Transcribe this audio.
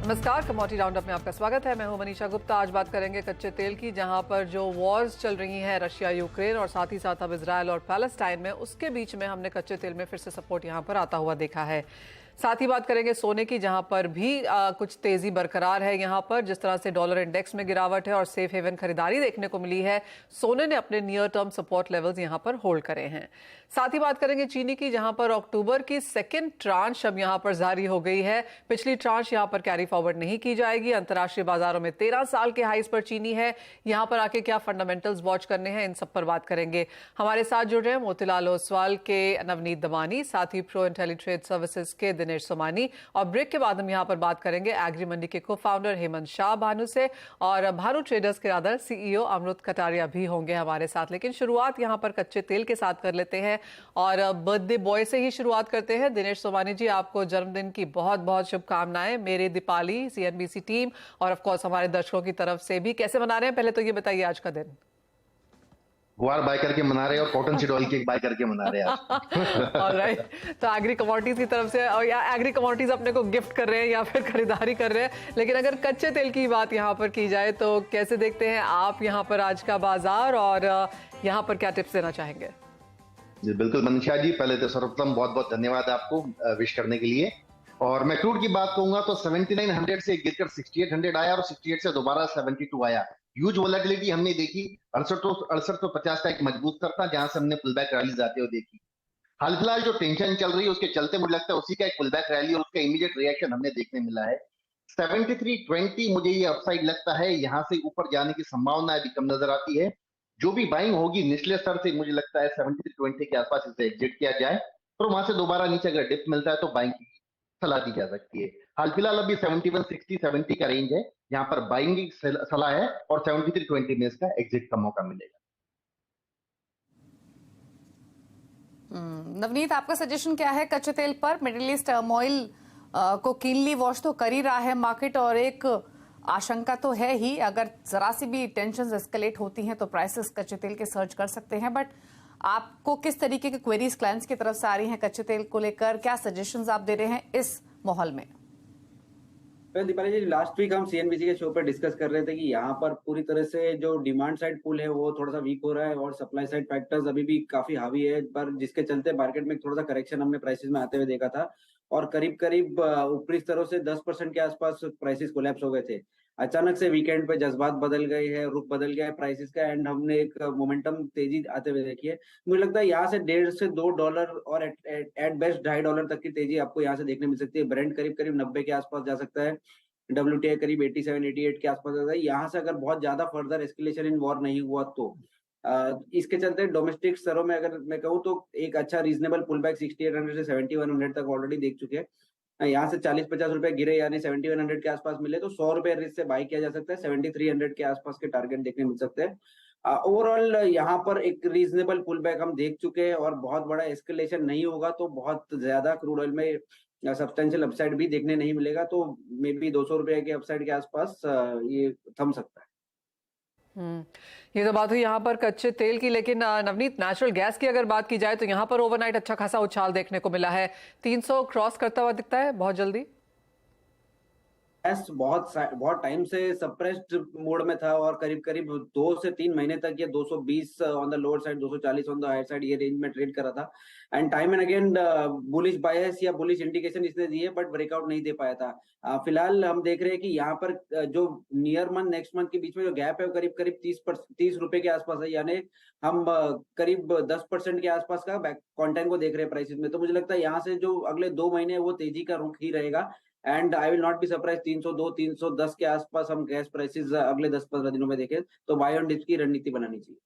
नमस्कार, commodity roundup में आपका स्वागत है। मैं हूं मनीषा गुप्ता। आज बात करेंगे कच्चे तेल की, जहां पर जो वॉर्स चल रही हैं रशिया यूक्रेन और साथ ही साथ अब इजरायल और पैलेस्टाइन में, उसके बीच में हमने कच्चे तेल में फिर से सपोर्ट यहां पर आता हुआ देखा है। साथ ही बात करेंगे सोने की, जहां पर भी कुछ तेजी बरकरार है। यहां पर जिस तरह से डॉलर इंडेक्स में गिरावट है और सेफ हेवन खरीदारी देखने को मिली है, सोने ने अपने नियर टर्म सपोर्ट लेवल्स यहां पर होल्ड करे हैं। साथ ही बात करेंगे चीनी की, जहां पर अक्टूबर की सेकेंड ट्रांच अब यहां पर जारी हो गई है। पिछली ट्रांच यहां पर कैरी फॉरवर्ड नहीं की जाएगी। अंतर्राष्ट्रीय बाजारों में 13 साल के हाईज पर चीनी है। यहां पर आके क्या फंडामेंटल्स वॉच करने हैं, इन सब पर बात करेंगे। हमारे साथ जुड़ रहे हैं मोतीलाल ओसवाल के नवनीत दमानी, साथ ही प्रो इंटेली ट्रेड सर्विसेज के दिनेश सोमानी, और ब्रेक के बाद हम यहां पर बात करेंगे एग्री मंडी के को फाउंडर हेमंत शाह भानु से, और भानु ट्रेडर्स के रादर सीईओ अमृत कटारिया भी होंगे हमारे साथ। लेकिन शुरुआत यहां पर कच्चे तेल के साथ कर लेते हैं और बर्थडे बॉय से ही शुरुआत करते हैं। दिनेश सोमानी जी, आपको जन्मदिन की बहुत बहुत शुभकामनाएं मेरे, दीपाली, सीएनबीसी टीम और ऑफ कोर्स हमारे दर्शकों की तरफ से भी। कैसे मना रहे हैं, पहले तो ये बताइए आज का दिन। गुआर बाय करके मना रहे हैं और cotton seed oil cake bye करके मना रहे हैं। ऑलराइट, तो एग्री कमोडिटीज की तरफ से, और या एग्री कमोडिटीज अपने को गिफ्ट कर रहे हैं या फिर खरीदारी कर रहे हैं। लेकिन अगर कच्चे तेल की बात यहाँ पर की जाए तो कैसे देखते हैं आप यहाँ पर आज का बाजार, और यहाँ पर क्या टिप्स देना चाहेंगे? जी बिल्कुल मनीषा जी, पहले तो सर्वप्रथम बहुत बहुत धन्यवाद आपको विश करने के लिए। और मैं क्रूड की बात कहूंगा तो 7900 से गिरकर 6800 आया और 68 से दोबारा 72 आया। ह्यूज वोलेटिलिटी हमने देखी। 6850 का एक मजबूत स्तर था, जहां से हमने पुल बैक रैलीज आते हुए देखी। हाल फिलहाल जो टेंशन चल रही है उसके चलते मुझे लगता है उसी का एक पुल बैक रैली और उसका इमीडिएट रिएक्शन हमने देखने मिला है। 7320 मुझे ये अपसाइड लगता है, यहाँ से ऊपर जाने की संभावना अभी कम नजर आती है। जो भी बाइंग होगी निचले स्तर से मुझे लगता है 7320 के आसपास इसे एग्जिट किया जाए, और वहां से दोबारा नीचे अगर डिप मिलता है तो बाइंग की सलाह दी जा सकती है। हाल फिलहाल अभी 7160-70 का रेंज है, यहाँ पर बाइंग की सलाह है और 7320 में इसका एग्जिट का मौका मिलेगा। नवनीत, आपका सजेशन क्या है कच्चे तेल पर? मिडिल ईस्ट टर्मोइल को कीनली वॉच तो कर ही रहा है मार्केट, और एक आशंका तो है ही, अगर जरा सी भी टेंशंस एस्केलेट होती हैं तो प्राइसेस कच्चे तेल के सर्च कर सकते हैं। बट आपको किस तरीके की क्वेरीज क्लाइंट्स की तरफ से आ रही हैं कच्चे तेल को लेकर? क्या सजेशंस आप दे रहे हैं इस माहौल में? दीपाली जी, लास्ट वीक हम सीएनबीसी के शो पर डिस्कस कर रहे थे कि यहाँ पर पूरी तरह से जो डिमांड साइड पुल है वो थोड़ा सा वीक हो रहा है और सप्लाई साइड फैक्टर्स अभी भी काफी हावी है, पर जिसके चलते मार्केट में थोड़ा सा करेक्शन हमने प्राइसेस में आते हुए देखा था, और करीब करीब ऊपरी स्तरों से 10% के आसपास प्राइसेस कोलैप्स हो गए थे। अचानक से वीकेंड पे जज्बात बदल गए हैं, रुख बदल गया है प्राइसेस का, एंड हमने एक मोमेंटम तेजी आते हुए देखी है। मुझे लगता है यहाँ से $1.5 से $2 और एट बेस्ट $2.5 तक की तेजी आपको यहाँ से देखने मिल सकती है। ब्रेंट करीब करीब 90 के आसपास जा सकता है, WTI करीब 87-88 के आसपास आता है। यहाँ से अगर बहुत ज्यादा फर्दर एस्केलेशन इन वॉर नहीं हुआ तो इसके चलते डोमेस्टिक स्तरों में अगर मैं कहूँ तो एक अच्छा रीजनेबल पुल बैक 6800 से 7100 तक ऑलरेडी देख चुके हैं। यहाँ से 40-50 रुपए गिरे यानी 7100 के आसपास मिले तो 100 रुपए रिस्क से बाई किया जा सकता है। 7300 के आसपास के टारगेट देखने मिल सकते हैं। ओवरऑल यहाँ पर एक रीजनेबल पुल बैक हम देख चुके हैं, और बहुत बड़ा एस्केलेशन नहीं होगा तो बहुत ज्यादा क्रूड ऑयल में सब्सटेंशियल अपसाइड भी देखने नहीं मिलेगा, तो मे बी 200 रुपए के अपसाइड के आसपास ये थम सकता है। ये तो बात हुई यहाँ पर कच्चे तेल की। लेकिन नवनीत, नेचुरल गैस की अगर बात की जाए तो यहाँ पर ओवरनाइट अच्छा खासा उछाल देखने को मिला है। 300 क्रॉस करता हुआ दिखता है बहुत जल्दी। बहुत टाइम से सप्रेस्ड मोड में था, और करीब करीब 2 से 3 महीने तक ये 220 on the lower side, 240 on the higher side, ये रेंज में ट्रेड करा था। And time and again bullish bias या बुलिश इंडिकेशन इसने दिए, बट ब्रेकआउट नहीं दे पाया था। फिलहाल हम देख रहे हैं कि यहाँ पर जो नियर मंथ नेक्स्ट मंथ के बीच में जो गैप है वो करीब करीब 30 रुपए के आसपास है, यानी हम करीब 10% के आसपास का कंटेंट को देख रहे हैं प्राइसेस में। तो मुझे लगता है यहाँ से जो अगले 2 महीने वो तेजी का रुख ही रहेगा, and I will not be surprise 302-310 के आसपास हम गैस प्राइसेस अगले 10-15 दिनों में देखें, तो बाय ऑन डिप्स की रणनीति बनानी चाहिए।